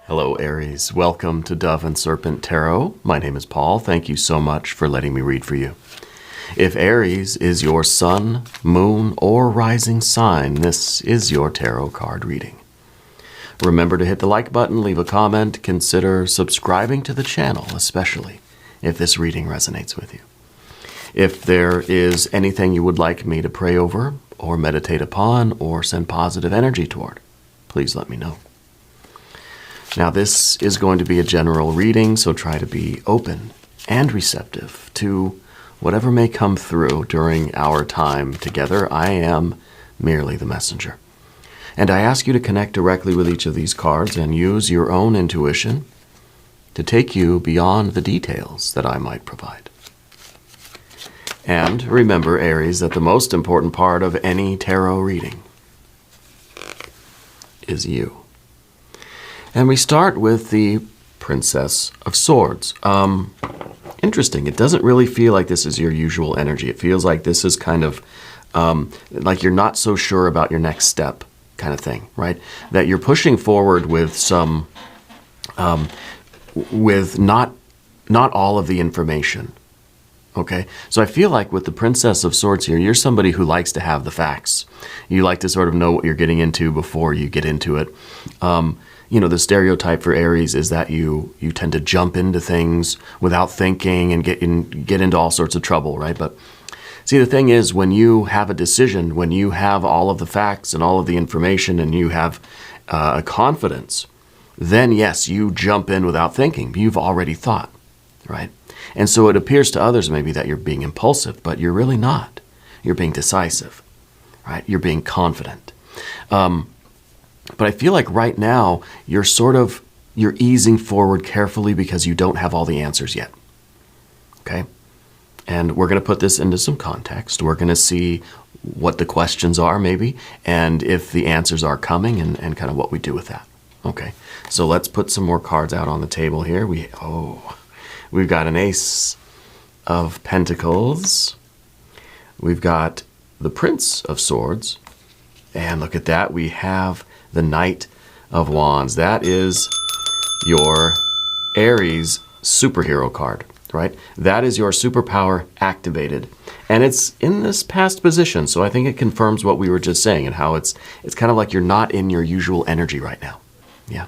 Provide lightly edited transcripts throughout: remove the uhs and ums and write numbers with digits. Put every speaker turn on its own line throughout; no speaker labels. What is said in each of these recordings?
Hello, Aries. Welcome to Dove and Serpent Tarot. My name is Paul. Thank you so much for letting me read for you. If Aries is your sun, moon, or rising sign, this is your tarot card reading. Remember to hit the like button, leave a comment, consider subscribing to the channel, especially if this reading resonates with you. If there is anything you would like me to pray over, or meditate upon, or send positive energy toward, please let me know. Now, this is going to be a general reading, so try to be open and receptive to whatever may come through during our time together. I am merely the messenger. And I ask you to connect directly with each of these cards and use your own intuition to take you beyond the details that I might provide. And remember, Aries, that the most important part of any tarot reading is you. And we start with the Princess of Swords. Interesting. It doesn't really feel like this is your usual energy. It feels like this is kind of like you're not so sure about your next step kind of thing, right? That you're pushing forward with some, with not all of the information. Okay, so I feel like with the Princess of Swords here, you're somebody who likes to have the facts. You like to sort of know what you're getting into before you get into it. You know, the stereotype for Aries is that you tend to jump into things without thinking and get into all sorts of trouble, right? But see, the thing is, when you have a decision, when you have all of the facts and all of the information and you have a confidence, then yes, you jump in without thinking. You've already thought, right? And so it appears to others maybe that you're being impulsive, but you're really not. You're being decisive, right? You're being confident. But I feel like right now you're easing forward carefully because you don't have all the answers yet. Okay? And we're going to put this into some context. We're going to see what the questions are maybe, and if the answers are coming and kind of what we do with that. Okay. So let's put some more cards out on the table here. We've got an Ace of Pentacles. We've got the Prince of Swords. And look at that. We have the Knight of Wands. That is your Aries superhero card, right? That is your superpower activated. And it's in this past position. So I think it confirms what we were just saying and how it's kind of like you're not in your usual energy right now. Yeah.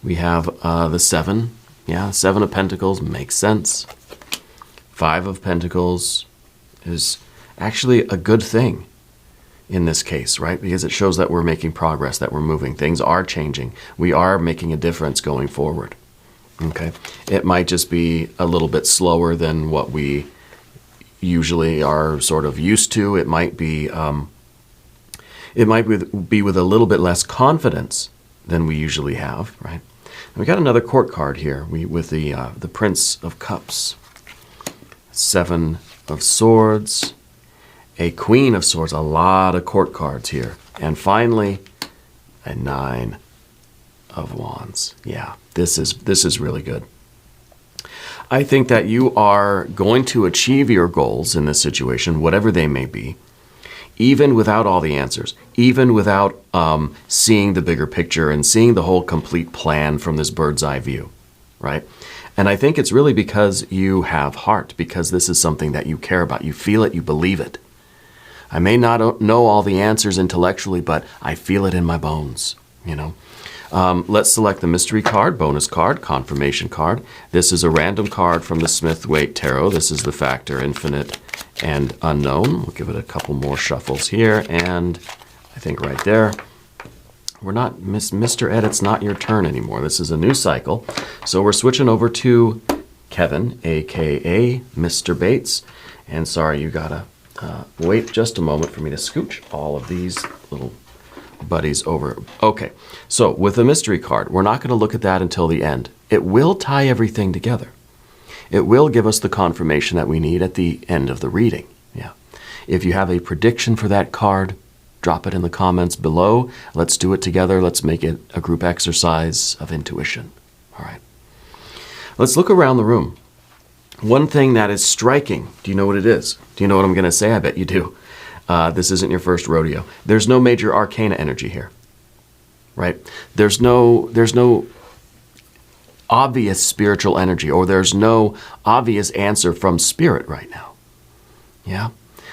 We have the Seven. Yeah, Seven of Pentacles makes sense. Five of Pentacles is actually a good thing in this case, right? Because it shows that we're making progress, that we're moving. Things are changing. We are making a difference going forward. Okay? It might just be a little bit slower than what we usually are sort of used to. It might be with a little bit less confidence than we usually have, right? We got another court card here with the Prince of Cups, Seven of Swords, a Queen of Swords, a lot of court cards here, and finally a Nine of Wands. Yeah, this is really good. I think that you are going to achieve your goals in this situation, whatever they may be, even without all the answers, even without seeing the bigger picture and seeing the whole complete plan from this bird's eye view, right? And I think it's really because you have heart, because this is something that you care about. You feel it, you believe it. I may not know all the answers intellectually, but I feel it in my bones, you know? Let's select the mystery card, bonus card, confirmation card. This is a random card from the Smith-Waite Tarot. This is the factor infinite and unknown. We'll give it a couple more shuffles here, and I think right there, we're not, Mr. Ed, it's not your turn anymore. This is a new cycle. So we're switching over to Kevin, aka Mr. Bates. And sorry, you gotta wait just a moment for me to scooch all of these little buddies over. Okay, so with the mystery card, we're not going to look at that until the end. It will tie everything together. It will give us the confirmation that we need at the end of the reading. Yeah. If you have a prediction for that card, drop it in the comments below. Let's do it together. Let's make it a group exercise of intuition. All right. Let's look around the room. One thing that is striking, do you know what it is? Do you know what I'm going to say? I bet you do. This isn't your first rodeo. There's no major arcana energy here. right? There's no obvious spiritual energy, or there's no obvious answer from spirit right now. Yeah.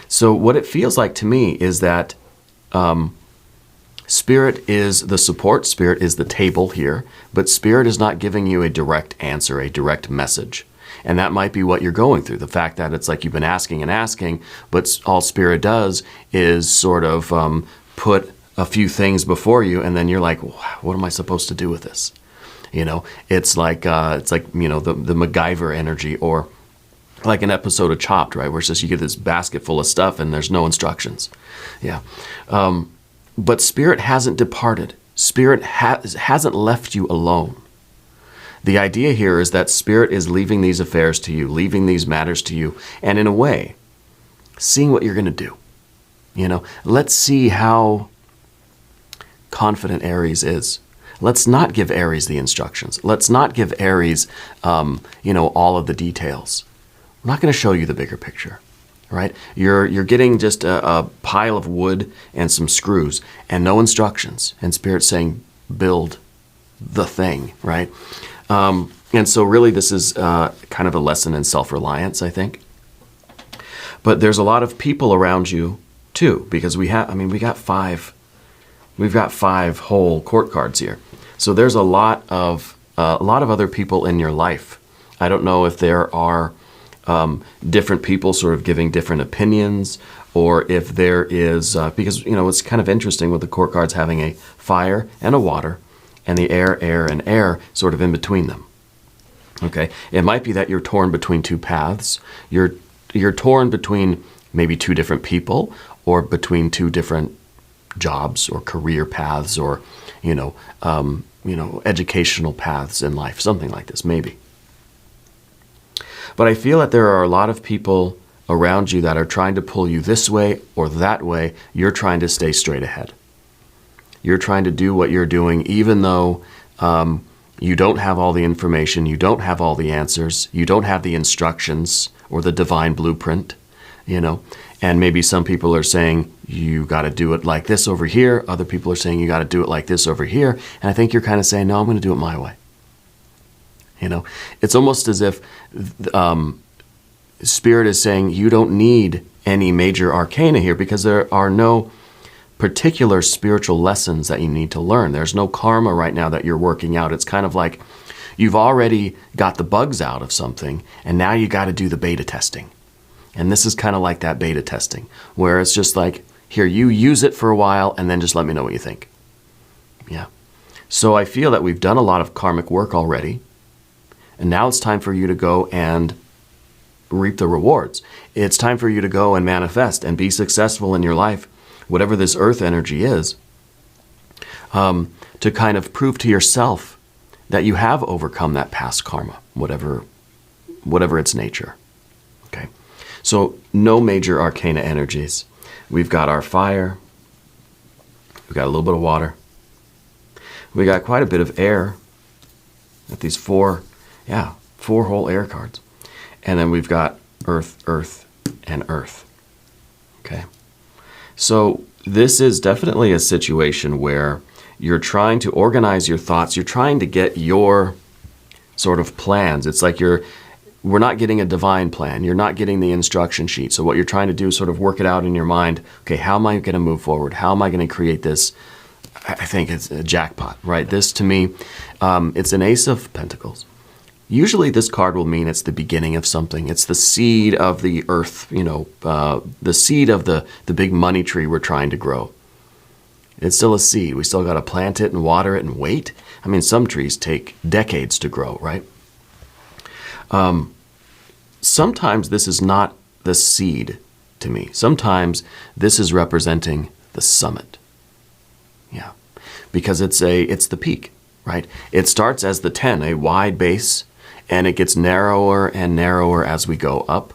So what it feels like to me is that spirit is the support, spirit is the table here, but spirit is not giving you a direct answer, a direct message. And that might be what you're going through. The fact that it's like you've been asking and asking, but all spirit does is sort of put a few things before you, and then you're like, what am I supposed to do with this? You know, it's like the MacGyver energy, or like an episode of Chopped, right? Where it's just you get this basket full of stuff and there's no instructions. Yeah. But spirit hasn't departed. Spirit hasn't left you alone. The idea here is that spirit is leaving these affairs to you, leaving these matters to you, and in a way, seeing what you're going to do. You know, let's see how confident Aries is. Let's not give Aries the instructions. Let's not give Aries, all of the details. I'm not going to show you the bigger picture, right? You're getting just a pile of wood and some screws and no instructions. And Spirit's saying, build the thing, right? And so really this is kind of a lesson in self-reliance, I think. But there's a lot of people around you too, because we've got five whole court cards here. So there's a lot of other people in your life. I don't know if there are different people sort of giving different opinions, or if there is, because, it's kind of interesting with the court cards having a fire and a water, and the air, and air sort of in between them. Okay, it might be that you're torn between two paths. You're torn between maybe two different people, or between two different jobs or career paths, or educational paths in life, something like this, maybe. But I feel that there are a lot of people around you that are trying to pull you this way or that way. You're trying to stay straight ahead. You're trying to do what you're doing, even though you don't have all the information, you don't have all the answers, you don't have the instructions or the divine blueprint, And maybe some people are saying, you got to do it like this over here. Other people are saying, you got to do it like this over here. And I think you're kind of saying, no, I'm going to do it my way. It's almost as if Spirit is saying, you don't need any major arcana here, because there are no particular spiritual lessons that you need to learn. There's no karma right now that you're working out. It's kind of like you've already got the bugs out of something, and now you got to do the beta testing. And this is kind of like that beta testing, where it's just like, here, you use it for a while, and then just let me know what you think. Yeah. So I feel that we've done a lot of karmic work already, and now it's time for you to go and reap the rewards. It's time for you to go and manifest and be successful in your life, whatever this earth energy is, to kind of prove to yourself that you have overcome that past karma, whatever its nature. Okay. So no major arcana energies. We've got our fire. We've got a little bit of water. We got quite a bit of air. At these four whole air cards. And then we've got earth, earth, and earth. Okay. So this is definitely a situation where you're trying to organize your thoughts. You're trying to get your sort of plans. It's like we're not getting a divine plan. You're not getting the instruction sheet. So what you're trying to do is sort of work it out in your mind. Okay, how am I going to move forward? How am I going to create this? I think it's a jackpot, right? This, to me, it's an Ace of Pentacles. Usually this card will mean it's the beginning of something. It's the seed of the earth, the seed of the big money tree we're trying to grow. It's still a seed. We still got to plant it and water it and wait. I mean, some trees take decades to grow, right? Sometimes this is not the seed to me. Sometimes this is representing the summit. Yeah, because it's the peak, right? It starts as the 10, a wide base, and it gets narrower and narrower as we go up,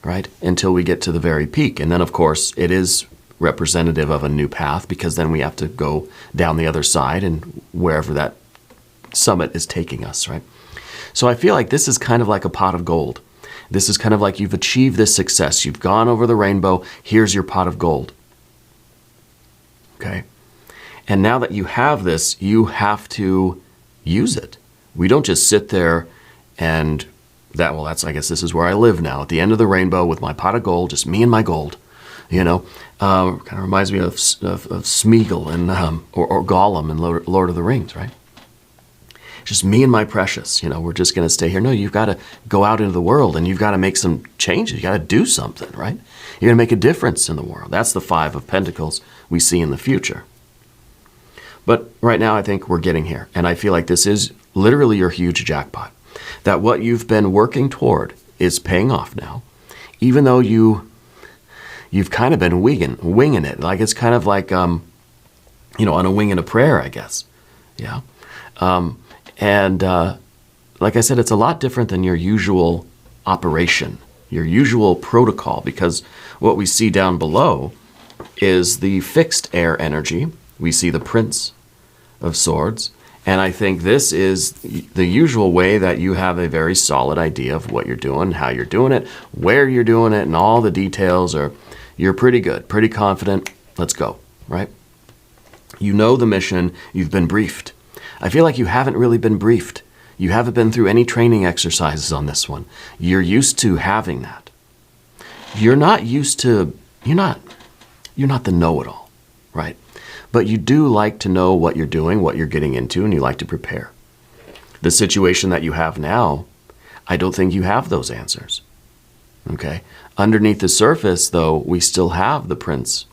right? Until we get to the very peak. And then, of course, it is representative of a new path, because then we have to go down the other side and wherever that summit is taking us, right? So I feel like this is kind of like a pot of gold. This is kind of like you've achieved this success. You've gone over the rainbow. Here's your pot of gold. Okay? And now that you have this, you have to use it. We don't just sit there and I guess this is where I live now, at the end of the rainbow with my pot of gold, just me and my gold. Kind of reminds me of Smeagol and or Gollum in Lord of the Rings, right? Just me and my precious. We're just going to stay here. No, you've got to go out into the world and you've got to make some changes. You got to do something, right? You're going to make a difference in the world. That's the Five of Pentacles we see in the future. But right now, I think we're getting here, and I feel like this is literally your huge jackpot. That what you've been working toward is paying off now, even though you've kind of been winging it. Like it's kind of like, on a wing and a prayer, I guess. Yeah. And like I said, it's a lot different than your usual operation, your usual protocol, because what we see down below is the fixed air energy. We see the Prince of Swords. And I think this is the usual way that you have a very solid idea of what you're doing, how you're doing it, where you're doing it, and all the details you're pretty good, pretty confident. Let's go, right? You know the mission. You've been briefed. I feel like you haven't really been briefed. You haven't been through any training exercises on this one. You're used to having that. You're not the know-it-all, right? But you do like to know what you're doing, what you're getting into, and you like to prepare. The situation that you have now, I don't think you have those answers. Okay? Underneath the surface, though, we still have the Prince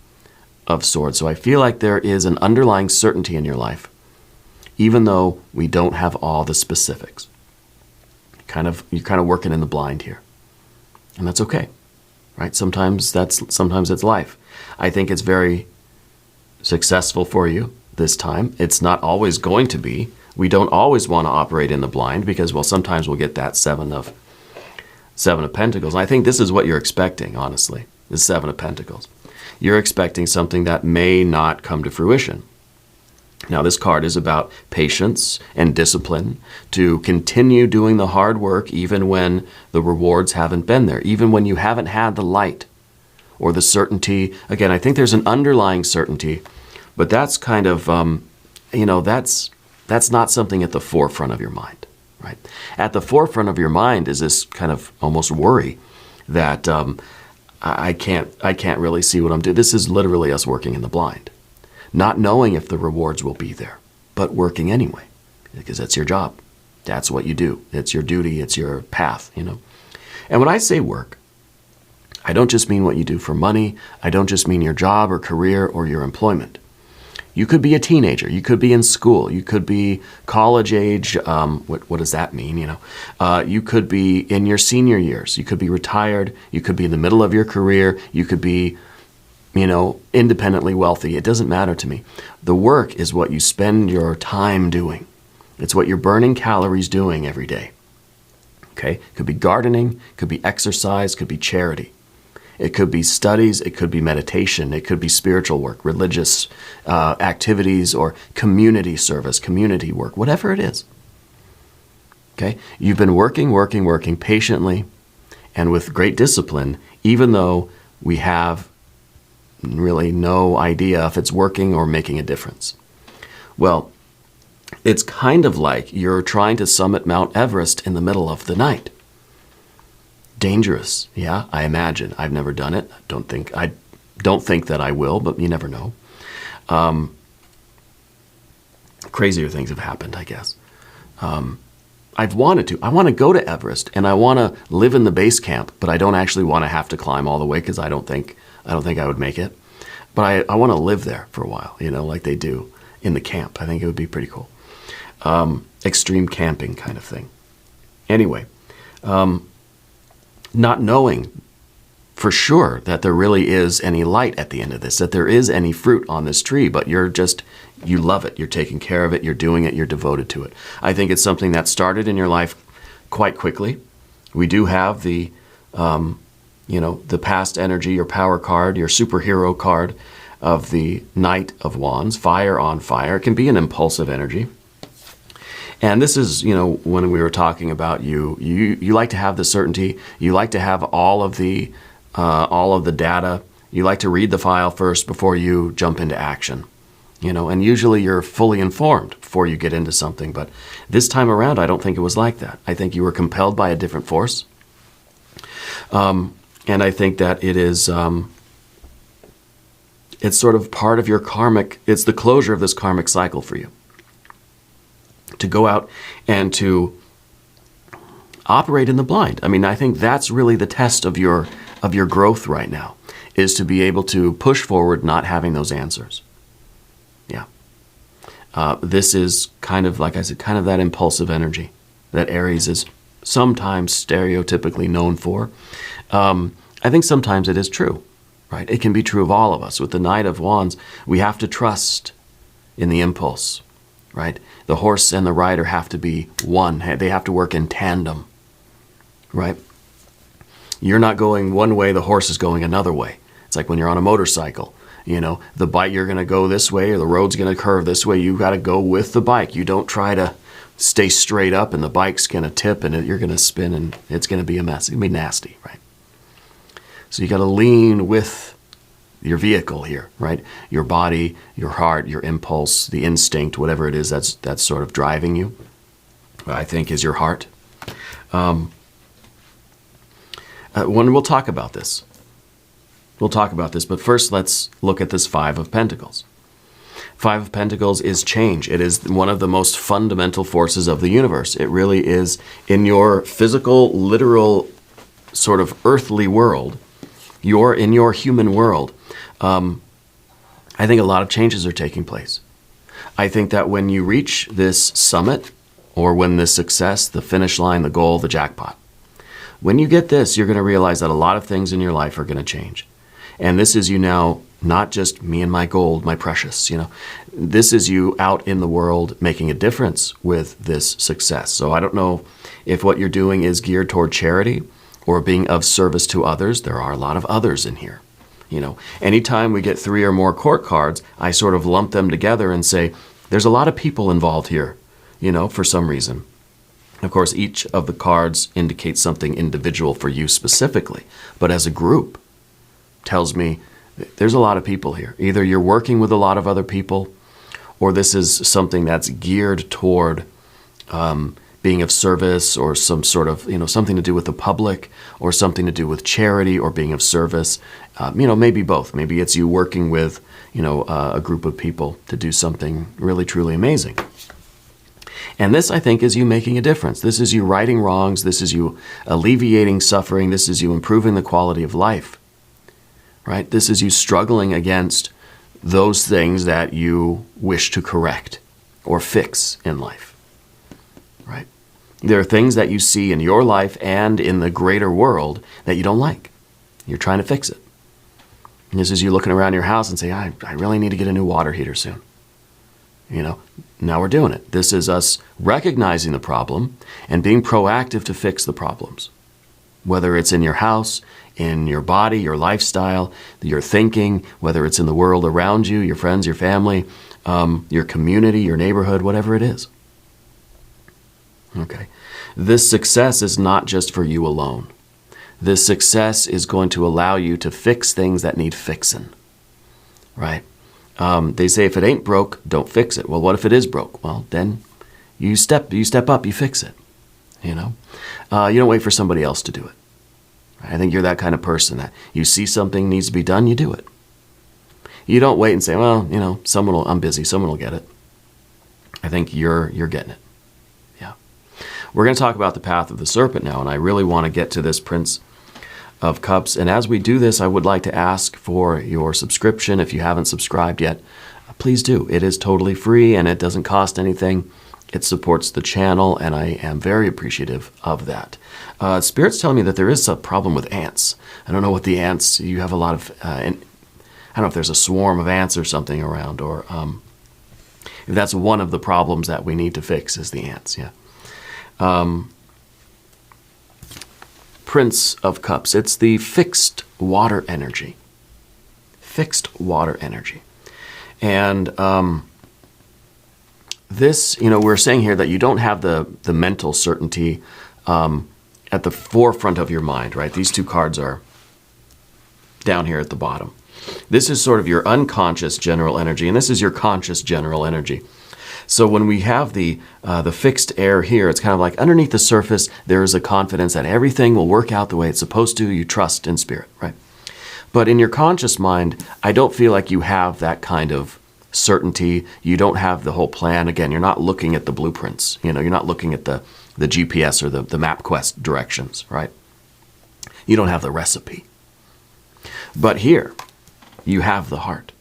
of Swords. So I feel like there is an underlying certainty in your life, even though we don't have all the specifics. You're kind of working in the blind here. And that's okay. Right? Sometimes it's life. I think it's very successful for you this time. It's not always going to be. We don't always want to operate in the blind because, well, sometimes we'll get that Seven of Pentacles. And I think this is what you're expecting, honestly, the Seven of Pentacles. You're expecting something that may not come to fruition. Now, this card is about patience and discipline to continue doing the hard work even when the rewards haven't been there, even when you haven't had the light or the certainty. Again, I think there's an underlying certainty, but that's kind of, that's not something at the forefront of your mind, right? At the forefront of your mind is this kind of almost worry that I can't really see what I'm doing. This is literally us working in the blind, not knowing if the rewards will be there, but working anyway, because that's your job. That's what you do. It's your duty. It's your path, And when I say work, I don't just mean what you do for money. I don't just mean your job or career or your employment. You could be a teenager. You could be in school. You could be college age. What does that mean? You could be in your senior years. You could be retired. You could be in the middle of your career. You could be, independently wealthy. It doesn't matter to me. The work is what you spend your time doing. It's what you're burning calories doing every day. Okay? Could be gardening. Could be exercise. Could be charity. It could be studies, it could be meditation, it could be spiritual work, religious activities, or community service, community work, whatever it is. Okay? You've been working patiently and with great discipline, even though we have really no idea if it's working or making a difference. Well, it's kind of like you're trying to summit Mount Everest in the middle of the night. Dangerous, yeah, I imagine. I've never done it. I don't think that I will, but you never know. Crazier things have happened, I guess. I've wanted to. I want to go to Everest and I want to live in the base camp, but I don't actually want to have to climb all the way because I don't think I would make it. But I want to live there for a while, like they do in the camp. I think it would be pretty cool. Extreme camping kind of thing. Anyway, not knowing for sure that there really is any light at the end of this, that there is any fruit on this tree, but you love it. You're taking care of it. You're doing it. You're devoted to it. I think it's something that started in your life quite quickly. We do have the past energy, your power card, your superhero card of the Knight of Wands, fire on fire. It can be an impulsive energy. And this is, when we were talking about you like to have the certainty. You like to have all of the data. You like to read the file first before you jump into action. and usually you're fully informed before you get into something. But this time around, I don't think it was like that. I think you were compelled by a different force. And I think that it is, it's sort of part of your karmic, it's the closure of this karmic cycle for you. To go out and to operate in the blind. I mean, I think that's really the test of your growth right now, is to be able to push forward not having those answers. Yeah. This is kind of, like I said, kind of that impulsive energy that Aries is sometimes stereotypically known for. I think sometimes it is true, right? It can be true of all of us. With the Knight of Wands, we have to trust in the impulse, right? The horse and the rider have to be one. They have to work in tandem, right? You're not going one way, the horse is going another way. It's like when you're on a motorcycle. The bike, you're going to go this way, or the road's going to curve this way. You got to go with the bike. You don't try to stay straight up, and the bike's going to tip, and you're going to spin, and it's going to be a mess. It's going to be nasty, right? So you got to lean with your vehicle here, right? Your body, your heart, your impulse, the instinct, whatever it is that's sort of driving you, I think is your heart. We'll talk about this. We'll talk about this, but first let's look at this Five of Pentacles. Five of Pentacles is change. It is one of the most fundamental forces of the universe. It really is. In your physical, literal, sort of earthly world, in your human world, I think a lot of changes are taking place. I think that when you reach this summit, or when this success, the finish line, the goal, the jackpot, when you get this, you're going to realize that a lot of things in your life are going to change. And this is you now, not just me and my gold, my precious, This is you out in the world making a difference with this success. So I don't know if what you're doing is geared toward charity or being of service to others. There are a lot of others in here. Anytime we get 3 or more court cards, I sort of lump them together and say, there's a lot of people involved here, for some reason. Of course, each of the cards indicates something individual for you specifically, but as a group, tells me there's a lot of people here. Either you're working with a lot of other people, or this is something that's geared toward being of service, or some sort of, something to do with the public, or something to do with charity, or being of service. Maybe both. Maybe it's you working with, a group of people to do something really, truly amazing. And this, I think, is you making a difference. This is you righting wrongs. This is you alleviating suffering. This is you improving the quality of life. Right? This is you struggling against those things that you wish to correct or fix in life. Right? There are things that you see in your life and in the greater world that you don't like. You're trying to fix it. And this is you looking around your house and say, I really need to get a new water heater soon. Now we're doing it. This is us recognizing the problem and being proactive to fix the problems. Whether it's in your house, in your body, your lifestyle, your thinking, whether it's in the world around you, your friends, your family, your community, your neighborhood, whatever it is. Okay. This success is not just for you alone. This success is going to allow you to fix things that need fixing. Right? They say if it ain't broke, don't fix it. Well, what if it is broke? Well, then you step up, you fix it. You don't wait for somebody else to do it. I think you're that kind of person that you see something needs to be done, you do it. You don't wait and say, well, I'm busy, someone will get it. I think you're getting it. Yeah. We're going to talk about the path of the serpent now, and I really want to get to this Prince of Cups. And as we do this, I would like to ask for your subscription. If you haven't subscribed yet, please do. It is totally free and it doesn't cost anything. It supports the channel, and I am very appreciative of that. Spirit's telling me that there is a problem with ants. I don't know what the ants, you have a lot of, I don't know if there's a swarm of ants or something around, or if that's one of the problems that we need to fix is the ants, yeah. Prince of Cups, it's the fixed water energy. Fixed water energy. And this, we're saying here that you don't have the mental certainty at the forefront of your mind, right? These two cards are down here at the bottom. This is sort of your unconscious general energy, and this is your conscious general energy. So when we have the fixed air here, it's kind of like underneath the surface, there is a confidence that everything will work out the way it's supposed to. You trust in spirit, right? But in your conscious mind, I don't feel like you have that kind of certainty. You don't have the whole plan. Again, you're not looking at the blueprints. You're not looking at the GPS or the MapQuest directions, right? You don't have the recipe. But here, you have the heart.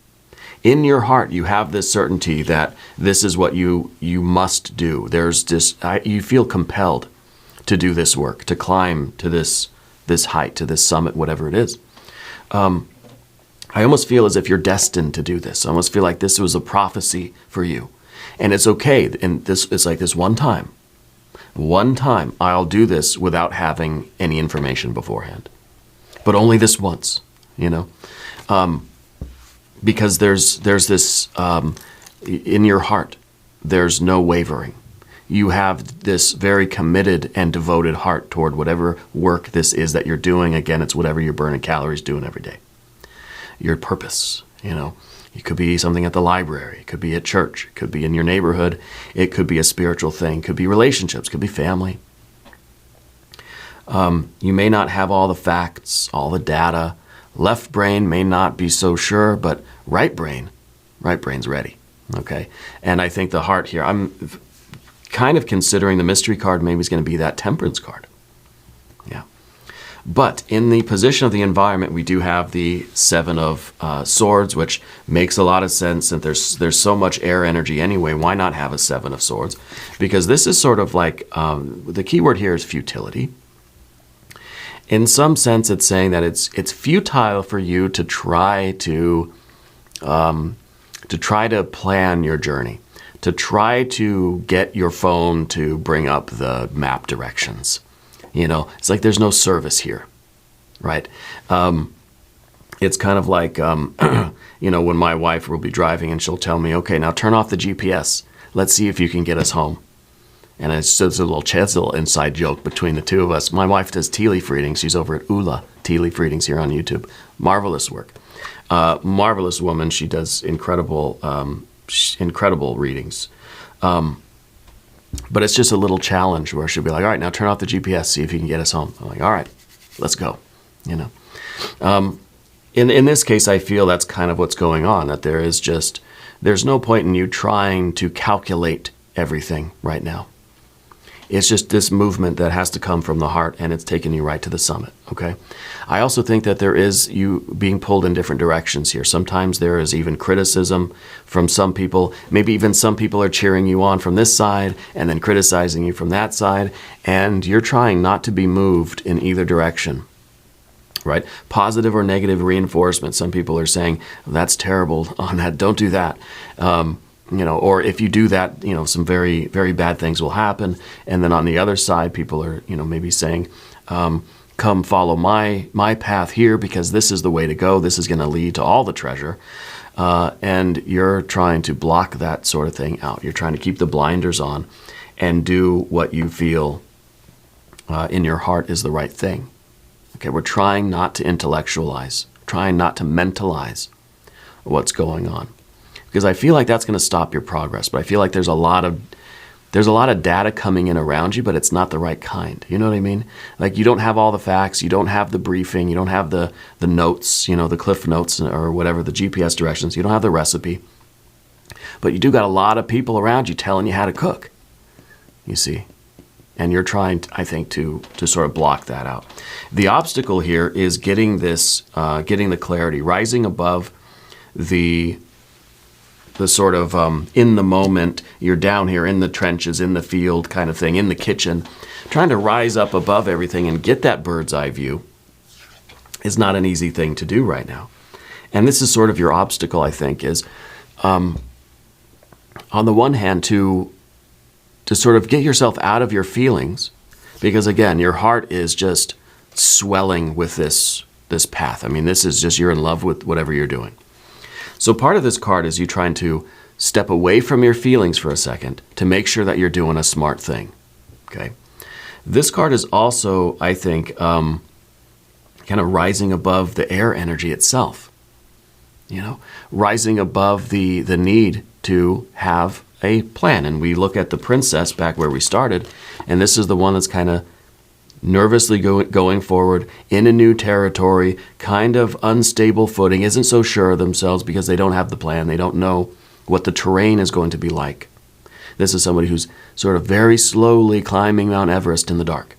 In your heart, you have this certainty that this is what you must do. There's this, you feel compelled to do this work, to climb to this height, to this summit, whatever it is. I almost feel as if you're destined to do this. I almost feel like this was a prophecy for you. And it's okay. And it's like this one time I'll do this without having any information beforehand. But only this once, because there's this, in your heart, there's no wavering. You have this very committed and devoted heart toward whatever work this is that you're doing. Again, it's whatever you're burning calories doing every day. Your purpose, It could be something at the library. It could be at church. It could be in your neighborhood. It could be a spiritual thing. It could be relationships. It could be family. You may not have all the facts, all the data. Left brain may not be so sure, but right brain's ready. Okay? And I think the heart here, I'm kind of considering the mystery card maybe is going to be that temperance card. Yeah. But in the position of the environment, we do have the Seven of Swords, which makes a lot of sense. And there's so much air energy anyway. Why not have a Seven of Swords? Because this is sort of like, the key word here is futility. In some sense, it's saying that it's futile for you to try to plan your journey, to try to get your phone to bring up the map directions. It's like there's no service here, right? It's kind of like, when my wife will be driving and she'll tell me, okay, now turn off the GPS. Let's see if you can get us home. And it's a little inside joke between the two of us. My wife does tea leaf readings. She's over at Ula Tea Leaf Readings here on YouTube. Marvelous work. Marvelous woman. She does incredible readings. But it's just a little challenge where she'll be like, all right, now turn off the GPS, see if you can get us home. I'm like, all right, let's go. In this case, I feel that's kind of what's going on, that there's no point in you trying to calculate everything right now. It's just this movement that has to come from the heart, and it's taking you right to the summit, okay? I also think that there is you being pulled in different directions here. Sometimes there is even criticism from some people. Maybe even some people are cheering you on from this side and then criticizing you from that side, and you're trying not to be moved in either direction, right? Positive or negative reinforcement. Some people are saying, that's terrible on that, don't do that. Or if you do that, some very, very bad things will happen. And then on the other side, people are, maybe saying, come follow my path here because this is the way to go. This is going to lead to all the treasure. And you're trying to block that sort of thing out. You're trying to keep the blinders on and do what you feel in your heart is the right thing. Okay, we're trying not to intellectualize, trying not to mentalize what's going on. Because I feel like that's going to stop your progress. But I feel like there's a lot of data coming in around you, but it's not the right kind. You know what I mean? Like you don't have all the facts, you don't have the briefing, you don't have the notes, the cliff notes or whatever, the GPS directions, you don't have the recipe. But you do got a lot of people around you telling you how to cook, you see. And you're trying, I think, to sort of block that out. The obstacle here is getting the clarity, rising above the sort of in the moment, you're down here in the trenches, in the field kind of thing, in the kitchen, trying to rise up above everything and get that bird's eye view is not an easy thing to do right now. And this is sort of your obstacle, I think, is on the one hand to sort of get yourself out of your feelings, because again, your heart is just swelling with this path. I mean, this is just, you're in love with whatever you're doing. So part of this card is you trying to step away from your feelings for a second to make sure that you're doing a smart thing, okay? This card is also, I think, kind of rising above the air energy itself, rising above the need to have a plan. And we look at the princess back where we started, and this is the one that's kind of nervously going forward in a new territory, kind of unstable footing, isn't so sure of themselves because they don't have the plan. They don't know what the terrain is going to be like. This is somebody who's sort of very slowly climbing Mount Everest in the dark.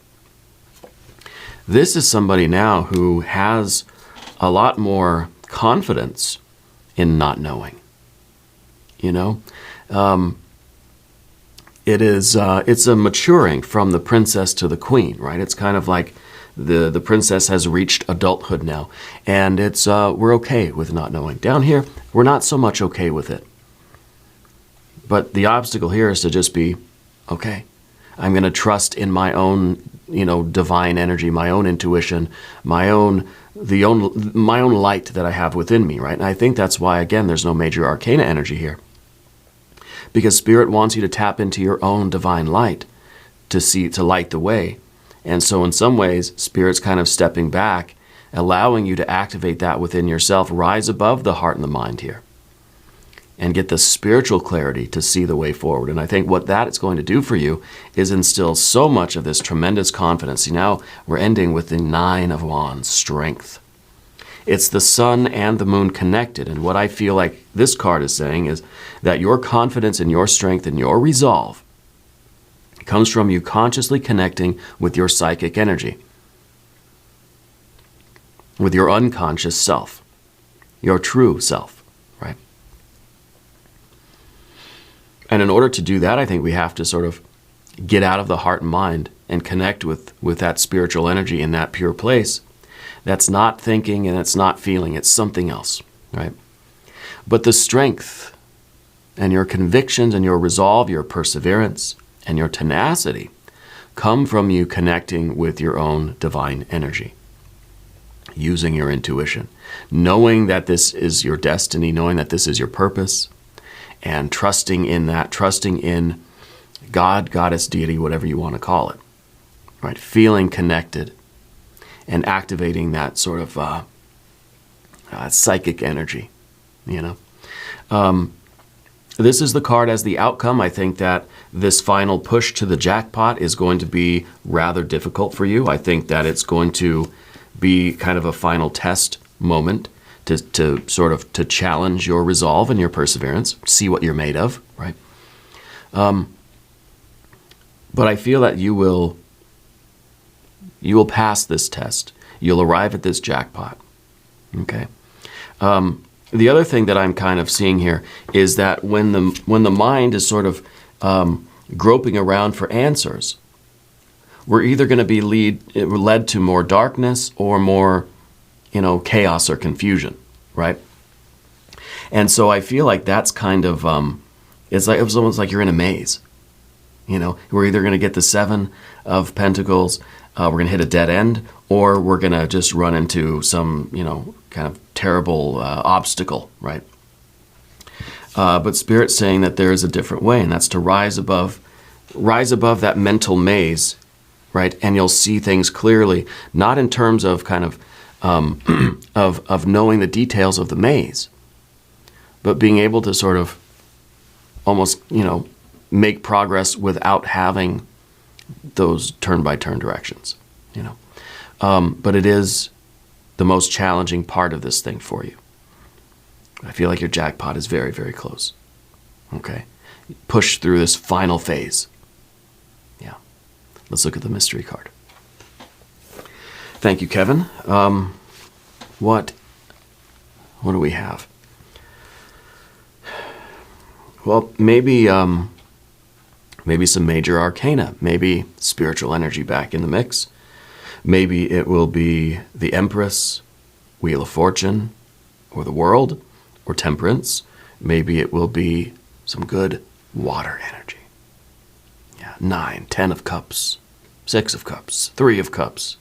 This is somebody now who has a lot more confidence in not knowing. It's a maturing from the princess to the queen, right? It's kind of like the princess has reached adulthood now, and it's we're okay with not knowing. Down here, we're not so much okay with it. But the obstacle here is to just be, okay, I'm going to trust in my own, divine energy, my own intuition, my own light that I have within me, right? And I think that's why, again, there's no major arcana energy here. Because Spirit wants you to tap into your own divine light to light the way. And so in some ways, Spirit's kind of stepping back, allowing you to activate that within yourself, rise above the heart and the mind here, and get the spiritual clarity to see the way forward. And I think what that is going to do for you is instill so much of this tremendous confidence. See, now we're ending with the 9 of Wands, strength. It's the sun and the moon connected. And what I feel like this card is saying is that your confidence and your strength and your resolve comes from you consciously connecting with your psychic energy, with your unconscious self, your true self, right? And in order to do that, I think we have to sort of get out of the heart and mind and connect with that spiritual energy in that pure place. That's not thinking and it's not feeling. It's something else, right? But the strength and your convictions and your resolve, your perseverance and your tenacity come from you connecting with your own divine energy, using your intuition, knowing that this is your destiny, knowing that this is your purpose, and trusting in that, trusting in God, goddess, deity, whatever you want to call it, right? Feeling connected and activating that sort of psychic energy, This is the card as the outcome. I think that this final push to the jackpot is going to be rather difficult for you. I think that it's going to be kind of a final test moment to sort of to challenge your resolve and your perseverance, see what you're made of, right? But I feel that you will pass this test. You'll arrive at this jackpot, okay? The other thing that I'm kind of seeing here is that when the mind is sort of groping around for answers, we're either going to be led to more darkness or more, chaos or confusion, right? And so I feel like that's kind of it's almost like you're in a maze. We're either going to get the 7 of Pentacles, we're going to hit a dead end, or we're going to just run into some, kind of terrible obstacle, right? But Spirit's saying that there is a different way, and that's to rise above that mental maze, right? And you'll see things clearly, not in terms of kind of of knowing the details of the maze, but being able to sort of almost, make progress without having those turn-by-turn directions, But it is the most challenging part of this thing for you. I feel like your jackpot is very, very close. Okay? Push through this final phase. Yeah. Let's look at the mystery card. Thank you, Kevin. What do we have? Well, maybe some major arcana, maybe spiritual energy back in the mix. Maybe it will be the Empress, Wheel of Fortune, or the World, or Temperance. Maybe it will be some good water energy. Yeah, 9, 10 of Cups, 6 of Cups, 3 of Cups.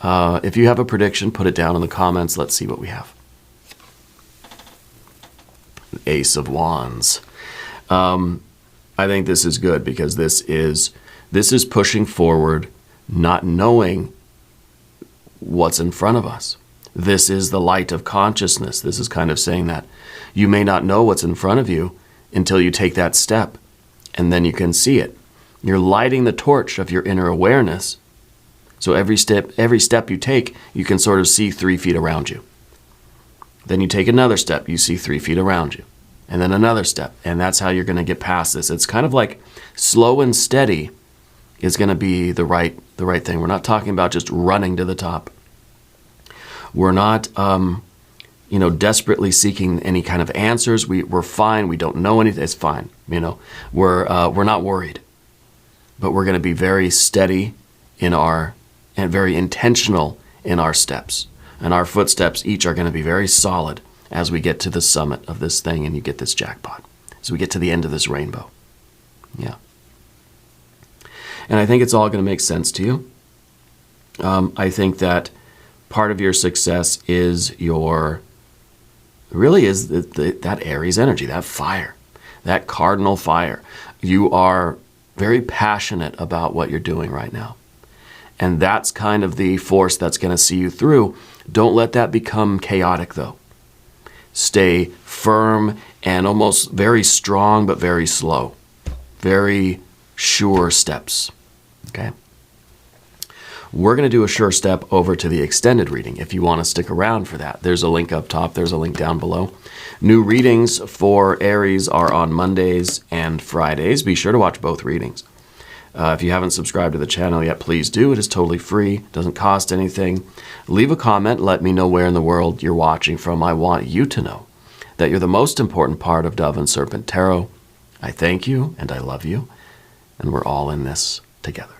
If you have a prediction, put it down in the comments. Let's see what we have. Ace of Wands. I think this is good because this is pushing forward, not knowing what's in front of us. This is the light of consciousness. This is kind of saying that you may not know what's in front of you until you take that step, and then you can see it. You're lighting the torch of your inner awareness. So every step you take, you can sort of see 3 feet around you. Then you take another step, you see 3 feet around you. And then another step, and that's how you're going to get past this. It's kind of like slow and steady is going to be the right thing. We're not talking about just running to the top. We're not, desperately seeking any kind of answers. We're fine. We don't know anything. It's fine. We're not worried, but we're going to be very steady and very intentional in our steps. And our footsteps each are going to be very solid as we get to the summit of this thing and you get this jackpot. As we get to the end of this rainbow. Yeah. And I think it's all going to make sense to you. I think that part of your success is that Aries energy, that fire, that cardinal fire. You are very passionate about what you're doing right now. And that's kind of the force that's going to see you through. Don't let that become chaotic, though. Stay firm and almost very strong, but very slow. Very sure steps. Okay? We're going to do a sure step over to the extended reading if you want to stick around for that. There's a link up top. There's a link down below. New readings for Aries are on Mondays and Fridays. Be sure to watch both readings. If you haven't subscribed to the channel yet, please do. It is totally free. It doesn't cost anything. Leave a comment. Let me know where in the world you're watching from. I want you to know that you're the most important part of Dove and Serpent Tarot. I thank you and I love you. And we're all in this together.